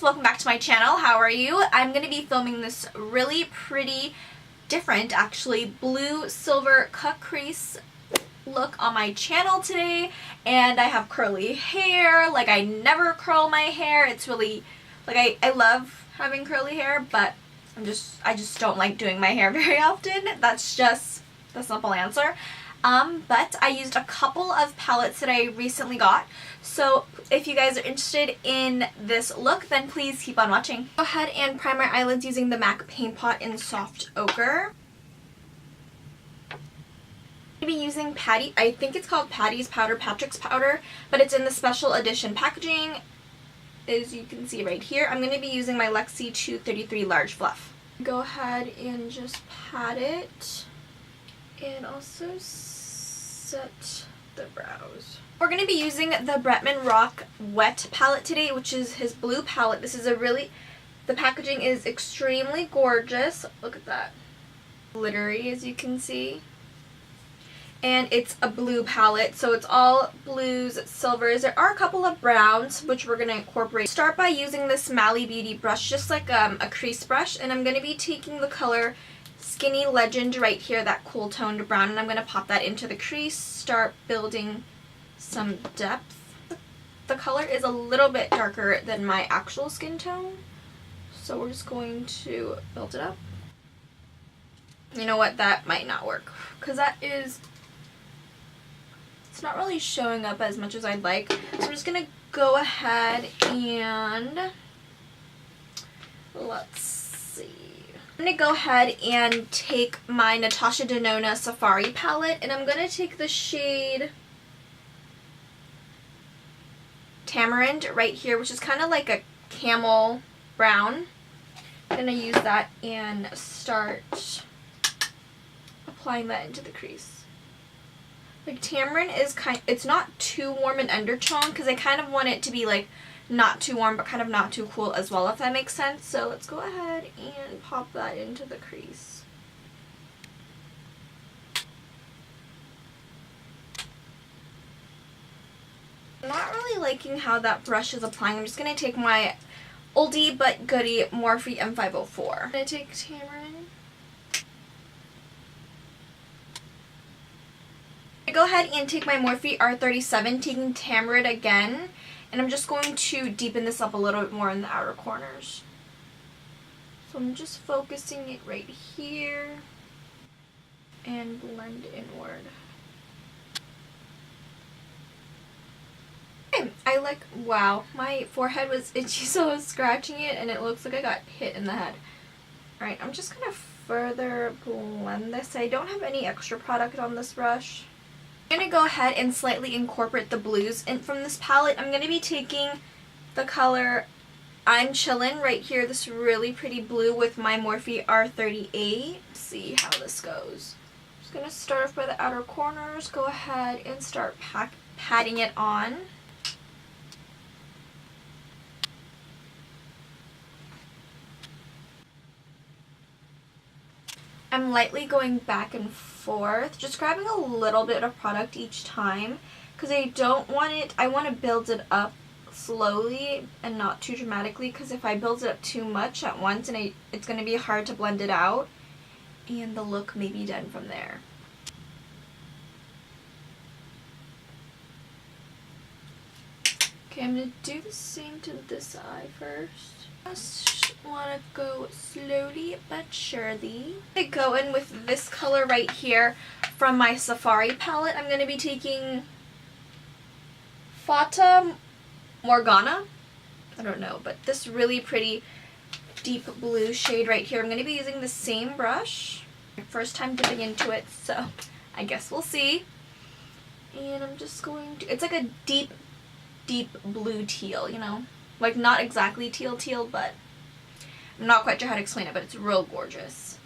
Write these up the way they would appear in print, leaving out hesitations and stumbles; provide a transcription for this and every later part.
guys, welcome back to my channel. How are you? I'm going to be filming this really pretty, different actually, blue silver cut crease look on my channel today. And I have curly hair. Like, I never curl my hair. It's really, like, I love having curly hair, but I just don't like doing my hair very often. That's just the simple answer. But I used a couple of palettes that I recently got. So if you guys are interested in this look, then please keep on watching. Go ahead and prime my eyelids using the MAC Paint Pot in Soft Ochre. I'm going to be using Patty, I think it's called Patty's Powder, Patrick's Powder, but it's in the special edition packaging, as you can see right here. I'm going to be using my Lexi 233 Large Fluff. Go ahead and just pat it, and also set the brows. We're going to be using the Bretmanrock Wet palette today, which is his blue palette. This is the packaging is extremely gorgeous. Look at that. Glittery, as you can see. And it's a blue palette, so it's all blues, silvers. There are a couple of browns, which we're going to incorporate. Start by using this Mally Beauty brush, just like a crease brush, and I'm going to be taking the color Skinny Legend right here, that cool toned brown, and I'm going to pop that into the crease, start building some depth. The color is a little bit darker than my actual skin tone, so we're just going to build it up. You know what, that might not work, because it's not really showing up as much as I'd like. So I'm just going to go ahead and let's see. I'm going to go ahead and take my Natasha Denona Safari palette, and I'm going to take the shade Tamarind right here, which is kind of like a camel brown. I'm going to use that and start applying that into the crease. Like, Tamarind is it's not too warm and undertone, because I kind of want it to be like not too warm but kind of not too cool as well, if that makes sense. So let's go ahead and pop that into the crease. I'm not really liking how that brush is applying. I'm just going to take my oldie but goodie Morphe M504. I'm going to take Tamarind. I go ahead and take my Morphe R37, taking Tamarind again, and I'm just going to deepen this up a little bit more in the outer corners. So I'm just focusing it right here and blend inward. Okay, wow, my forehead was itchy, so I was scratching it and it looks like I got hit in the head. Alright, I'm just going to further blend this. I don't have any extra product on this brush. I'm going to go ahead and slightly incorporate the blues from this palette. I'm going to be taking the color I'm Chillin' right here, this really pretty blue, with my Morphe R38. Let's see how this goes. I'm just going to start off by the outer corners, go ahead and start patting it on. I'm lightly going back and forth, just grabbing a little bit of product each time, because I want to build it up slowly and not too dramatically, because if I build it up too much at once, and it's going to be hard to blend it out, and the look may be done from there. Okay, I'm going to do the same to this eye first. Just want to go slowly but surely. I'm going to go in with this color right here from my Safari palette. I'm going to be taking Fata Morgana. I don't know, but this really pretty deep blue shade right here. I'm going to be using the same brush. My first time dipping into it, so I guess we'll see. And I'm just going to, it's like a deep blue teal, you know? Like, not exactly teal, but I'm not quite sure how to explain it, but it's real gorgeous.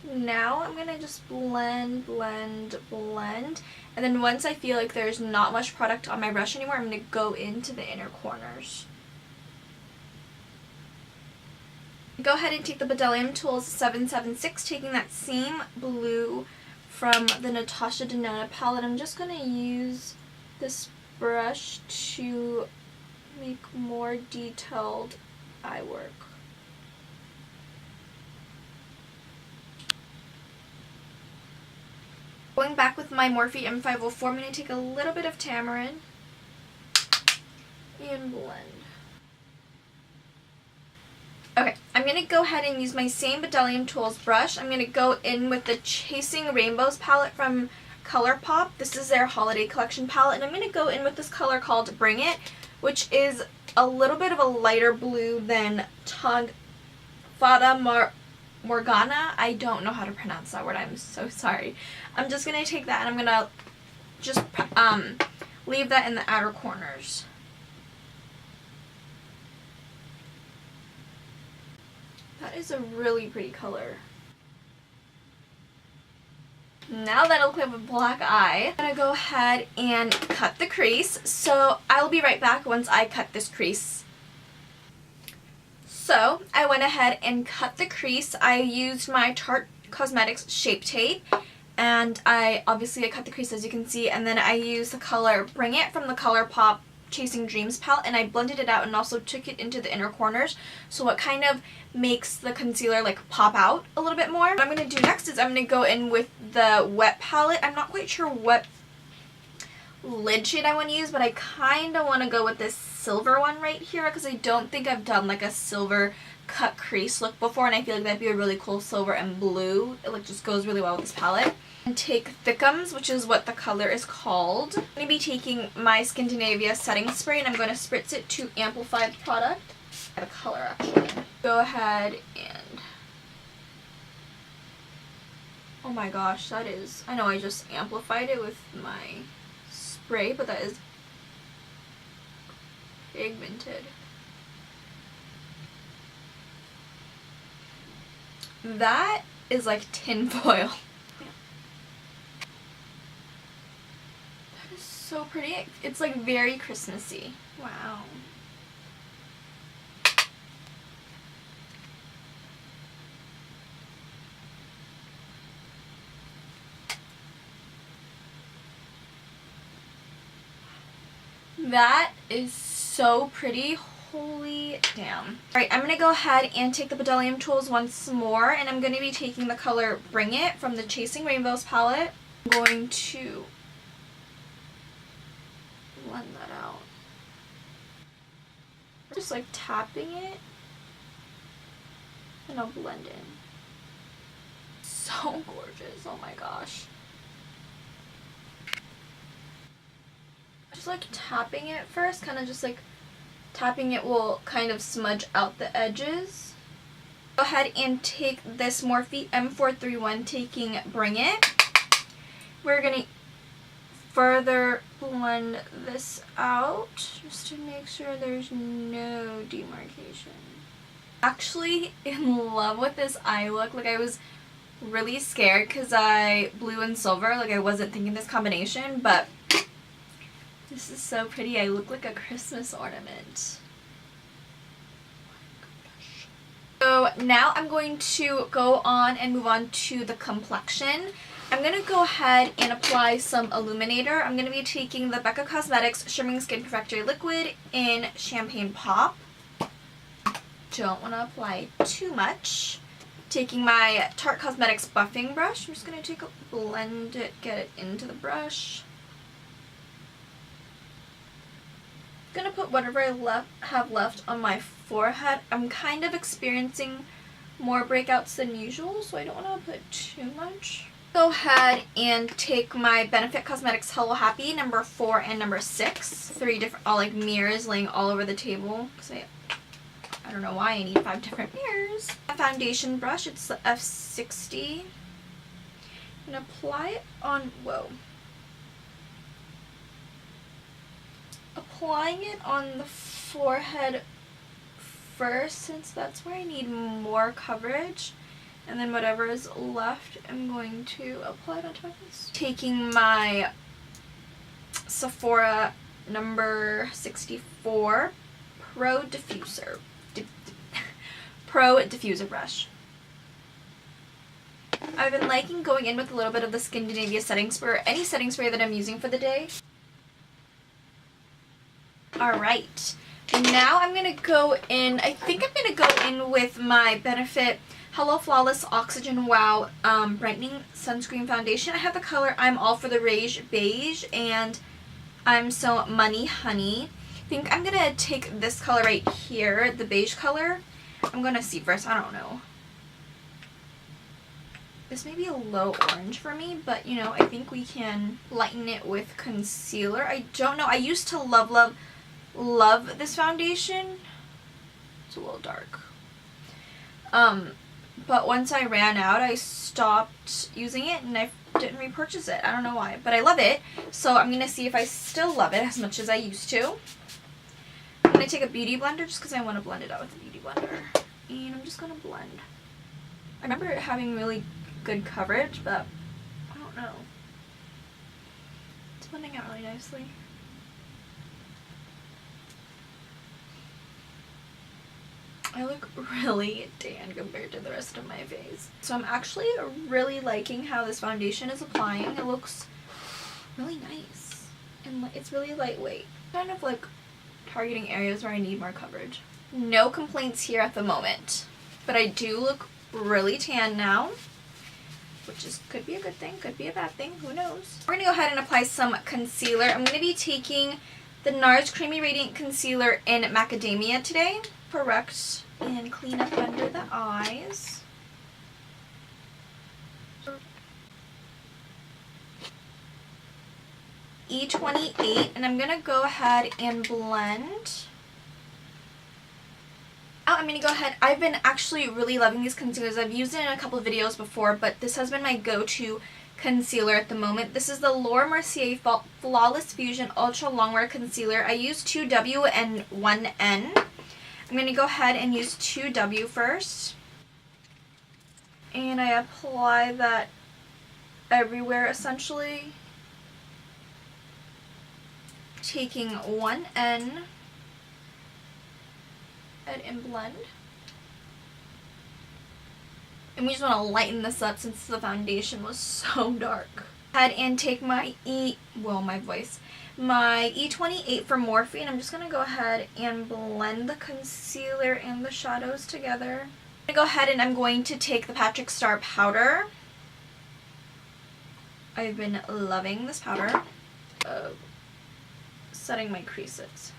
Now I'm going to just blend, and then once I feel like there's not much product on my brush anymore, I'm going to go into the inner corners. Go ahead and take the Bedellium Tools 776, taking that same blue from the Natasha Denona palette. I'm just going to use this brush to make more detailed eye work. Going back with my Morphe M504, I'm going to take a little bit of Tamarind and blend. Okay, I'm going to go ahead and use my same Bedazzling Tools brush. I'm going to go in with the Chasing Rainbows palette from Colourpop. This is their holiday collection palette, and I'm going to go in with this color called Bring It, which is a little bit of a lighter blue than Fata Morgana. I don't know how to pronounce that word. I'm so sorry. I'm just going to take that and I'm going to just leave that in the outer corners. That is a really pretty color. Now that I look like a black eye, I'm going to go ahead and cut the crease. So I'll be right back once I cut this crease. So I went ahead and cut the crease. I used my Tarte Cosmetics Shape Tape, and I cut the crease, as you can see, and then I used the color Bring It from the Colourpop Chasing Dreams palette, and I blended it out and also took it into the inner corners, so it kind of makes the concealer like pop out a little bit more. What I'm going to do next is I'm going to go in with the wet palette. I'm not quite sure what lid shade I want to use, but I kind of want to go with this silver one right here because I don't think I've done like a silver cut crease look before, and I feel like that'd be a really cool silver and blue. It like just goes really well with this palette. And take Thickums, which is what the color is called. I'm going to be taking my Skindinavia setting spray and I'm going to spritz it to amplify the product. The color actually. Go ahead and, oh my gosh, that is, I know I just amplified it with my spray, but that is pigmented. That is like tinfoil. That is so pretty. It's like very Christmassy. Wow. That is so pretty. Holy damn. Alright, I'm going to go ahead and take the Bedazzling Tools once more, and I'm going to be taking the color Bring It from the Chasing Rainbows palette. I'm going to blend that out. Just like tapping it, and I'll blend in. So gorgeous, oh my gosh. Just like tapping it first, kind of just like tapping it will kind of smudge out the edges. Go ahead and take this Morphe M431, taking Bring It. We're going to further blend this out just to make sure there's no demarcation. Actually in love with this eye look. Like I was really scared because blue and silver, like I wasn't thinking this combination, but this is so pretty. I look like a Christmas ornament. So now I'm going to go on and move on to the complexion. I'm going to go ahead and apply some illuminator. I'm going to be taking the Becca Cosmetics Shimmering Skin Perfector Liquid in Champagne Pop. Don't want to apply too much. Taking my Tarte Cosmetics buffing brush. I'm just going to blend it, get it into the brush. I'm going to put whatever I have left on my forehead. I'm kind of experiencing more breakouts than usual, so I don't want to put too much. Go ahead and take my Benefit Cosmetics Hello Happy number 4 and number 6. 3 different, all like mirrors laying all over the table. Because I don't know why I need 5 different mirrors. A foundation brush, it's the F60. And apply it on, applying it on the forehead first, since that's where I need more coverage, and then whatever is left I'm going to apply it on top of this. Taking my Sephora number 64 Pro Diffuser brush. I've been liking going in with a little bit of the Skindinavia setting spray, or any setting spray that I'm using for the day. Alright, now I'm going to go in, I think I'm going to go in with my Benefit Hello Flawless Oxygen Wow Brightening Sunscreen Foundation. I have the color I'm All for the Rage Beige, and I'm So Money Honey. I think I'm going to take this color right here, the beige color. I'm going to see first, I don't know. This may be a low orange for me, but you know, I think we can lighten it with concealer. I don't know. I used to love this foundation. It's a little dark. But once I ran out, I stopped using it and I didn't repurchase it. I don't know why, but I love it. So I'm going to see if I still love it as much as I used to. I'm going to take a beauty blender just because I want to blend it out with a beauty blender. And I'm just going to blend. I remember it having really good coverage, but I don't know. It's blending out really nicely. I look really tan compared to the rest of my face. So I'm actually really liking how this foundation is applying. It looks really nice. And it's really lightweight. Kind of like targeting areas where I need more coverage. No complaints here at the moment. But I do look really tan now. Which could be a good thing, could be a bad thing, who knows. We're going to go ahead and apply some concealer. I'm going to be taking the Nars Creamy Radiant Concealer in Macadamia today. Correct and clean up under the eyes. E28, and I'm going to go ahead and blend. I'm going to go ahead. I've been actually really loving these concealers. I've used it in a couple of videos before, but this has been my go-to concealer at the moment. This is the Mercier Flawless Fusion Ultra Longwear Concealer. I use 2W and 1N. I'm going to go ahead and use 2W first. And I apply that everywhere essentially. Taking 1N. And blend. And we just want to lighten this up since the foundation was so dark. Head and take my my E28 from Morphe, and I'm just going to go ahead and blend the concealer and the shadows together. I'm going to go ahead and I'm going to take the Patrick Star powder. I've been loving this powder. Setting my creases.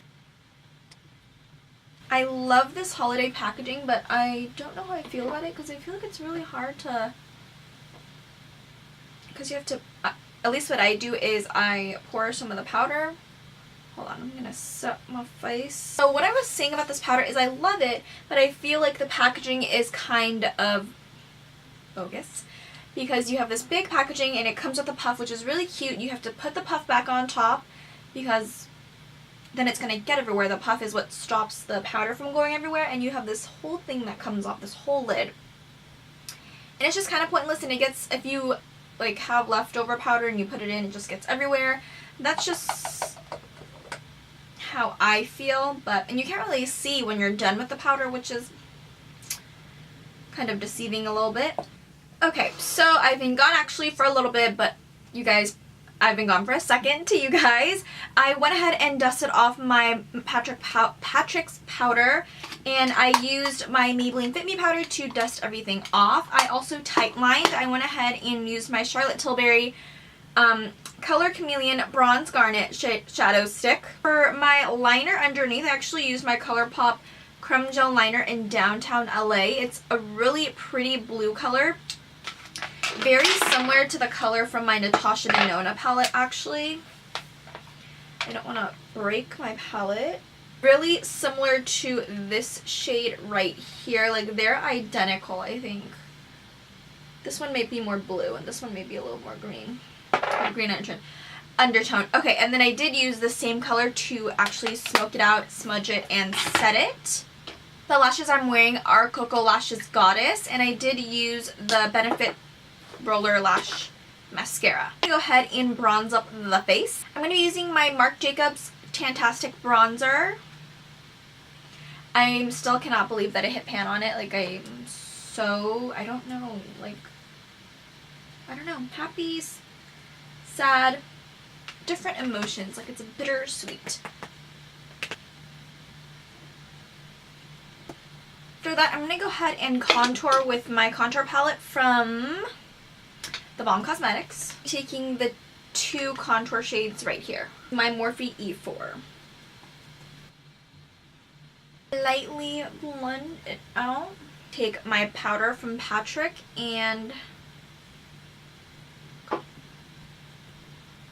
I love this holiday packaging, but I don't know how I feel about it because I feel like it's really hard to, because you have to, at least what I do is I pour some of the powder. Hold on, I'm going to set my face. So what I was saying about this powder is I love it, but I feel like the packaging is kind of bogus because you have this big packaging and it comes with a puff, which is really cute. You have to put the puff back on top because then it's going to get everywhere. The puff is what stops the powder from going everywhere, and you have this whole thing that comes off, this whole lid. And it's just kind of pointless, and it gets, if you like have leftover powder and you put it in, it just gets everywhere. That's just how I feel, and you can't really see when you're done with the powder, which is kind of deceiving a little bit. Okay, so I've been gone actually for a little bit, but you guys, I've been gone for a second to you guys. I went ahead and dusted off my Patrick's powder, and I used my Maybelline Fit Me powder to dust everything off. I also tight lined. I went ahead and used my Charlotte Tilbury Color Chameleon Bronze Garnet Shadow Stick. For my liner underneath, I actually used my Colourpop Creme Gel Liner in Downtown LA. It's a really pretty blue color. Very similar to the color from my Natasha Denona palette, actually. I don't want to break my palette. Really similar to this shade right here. Like, they're identical, I think. This one may be more blue, and this one may be a little more green. Green undertone. Okay, and then I did use the same color to actually smoke it out, smudge it, and set it. The lashes I'm wearing are KoKo Lashes Goddess, and I did use the Benefit Roller Lash Mascara. I'm going to go ahead and bronze up the face. I'm going to be using my Marc Jacobs Tan-Tastic Bronzer. I still cannot believe that I hit pan on it. Like, I'm so, I don't know, like, I don't know, happy, sad, different emotions. Like, it's bittersweet. After that, I'm going to go ahead and contour with my contour palette from the Balm Cosmetics. Taking the 2 contour shades right here. My Morphe E4. Lightly blend it out. Take my powder from Patrick and I'm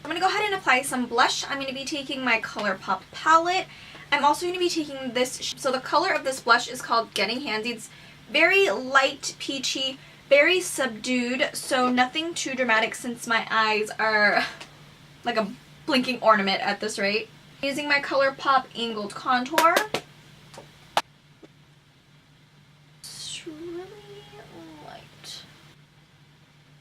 going to go ahead and apply some blush. I'm going to be taking my Colourpop palette. I'm also going to be taking this, so the color of this blush is called Getting Handsy. It's very light peachy, very subdued, so nothing too dramatic since my eyes are like a blinking ornament at this rate. Using my Colourpop Angled Contour. It's really light.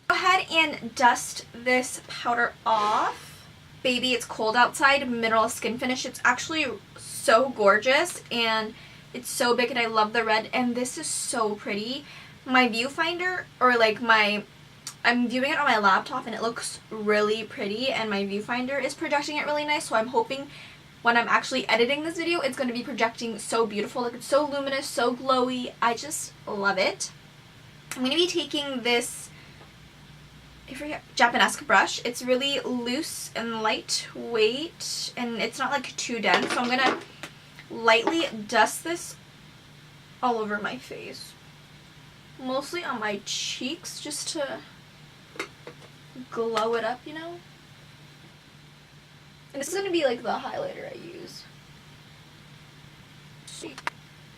Go ahead and dust this powder off. Baby, it's cold outside, mineral skin finish. It's actually so gorgeous and it's so big and I love the red and this is so pretty. My viewfinder, or like I'm viewing it on my laptop and it looks really pretty and my viewfinder is projecting it really nice, so I'm hoping when I'm actually editing this video it's going to be projecting so beautiful. Like, it's so luminous, so glowy. I just love it. I'm going to be taking this, I forget, Japanesque brush. It's really loose and lightweight and it's not like too dense, so I'm going to lightly dust this all over my face. Mostly on my cheeks just to glow it up, you know? And this is going to be like the highlighter I use.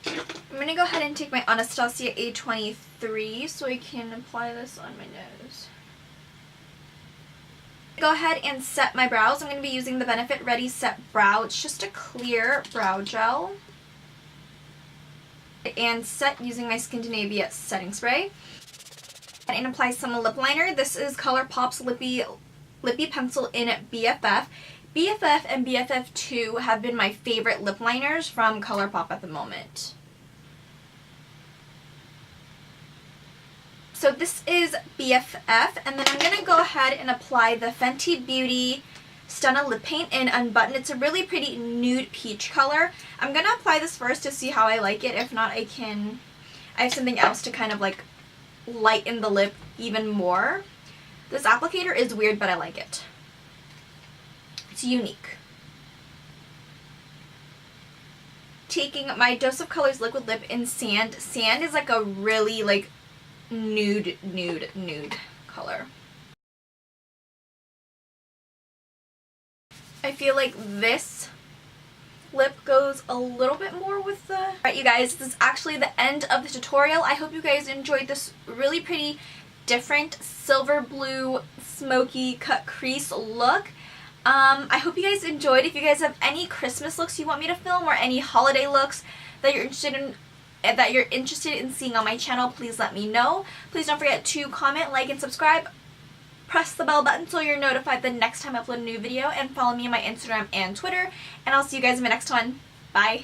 I'm going to go ahead and take my Anastasia A23 so I can apply this on my nose. Go ahead and set my brows. I'm going to be using the Benefit Ready Set Brow. It's just a clear brow gel. And set using my Skindinavia setting spray. And apply some lip liner. This is Colourpop's Lippy Pencil in BFF. BFF and BFF2 have been my favorite lip liners from Colourpop at the moment. So this is BFF, and then I'm going to go ahead and apply the Fenty Beauty Stunna Lip Paint in Unbutton. It's a really pretty nude peach color. I'm going to apply this first to see how I like it. If not, I have something else to kind of like lighten the lip even more. This applicator is weird, but I like it. It's unique. Taking my Dose of Colors Liquid Lip in Sand. Sand is like a really like nude color. I feel like this lip goes a little bit more with the... Alright you guys, this is actually the end of the tutorial. I hope you guys enjoyed this really pretty, different silver blue smoky cut crease look. I hope you guys enjoyed. If you guys have any Christmas looks you want me to film or any holiday looks that you're interested in seeing on my channel, please let me know. Please don't forget to comment, like, and subscribe. Press the bell button so you're notified the next time I upload a new video, and follow me on my Instagram and Twitter. And I'll see you guys in my next one. Bye!